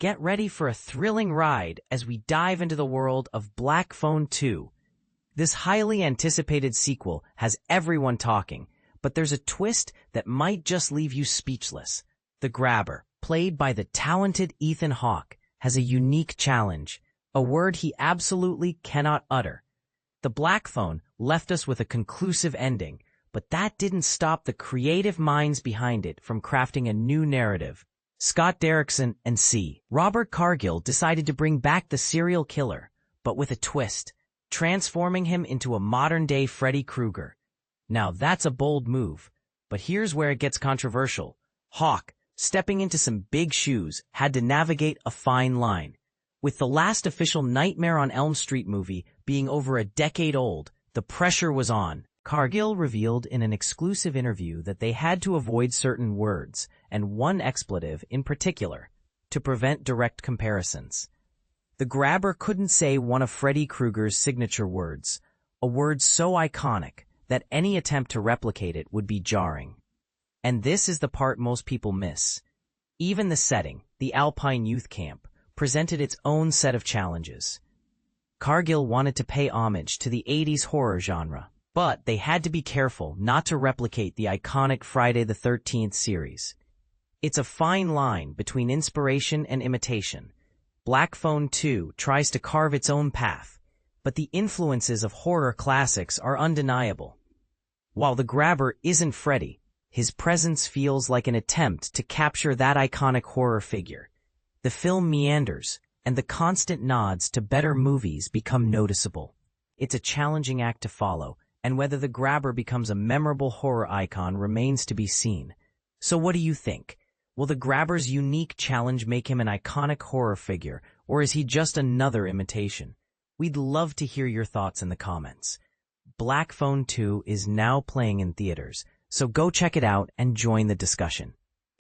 Get ready for a thrilling ride as we dive into the world of Black Phone 2. This highly anticipated sequel has everyone talking, but there's a twist that might just leave you speechless. The Grabber, played by the talented Ethan Hawke, has a unique challenge, a word he absolutely cannot utter. The Black Phone left us with a conclusive ending, but that didn't stop the creative minds behind it from crafting a new narrative. Scott Derrickson and C. Robert Cargill decided to bring back the serial killer, but with a twist, transforming him into a modern-day Freddy Krueger. Now that's a bold move, but here's where it gets controversial. Hawke, stepping into some big shoes, had to navigate a fine line. With the last official Nightmare on Elm Street movie being over a decade old, the pressure was on. Cargill revealed in an exclusive interview that they had to avoid certain words, and one expletive in particular, to prevent direct comparisons. The Grabber couldn't say one of Freddy Krueger's signature words, a word so iconic that any attempt to replicate it would be jarring. And this is the part most people miss. Even the setting, the Alpine Youth Camp, presented its own set of challenges. Cargill wanted to pay homage to the 80s horror genre, but they had to be careful not to replicate the iconic Friday the 13th series. It's a fine line between inspiration and imitation. Black Phone 2 tries to carve its own path, but the influences of horror classics are undeniable. While the Grabber isn't Freddy, his presence feels like an attempt to capture that iconic horror figure. The film meanders, and the constant nods to better movies become noticeable. It's a challenging act to follow, and whether the Grabber becomes a memorable horror icon remains to be seen. So what do you think? Will the Grabber's unique challenge make him an iconic horror figure, or is he just another imitation? We'd love to hear your thoughts in the comments. Black Phone 2 is now playing in theaters, so go check it out and join the discussion.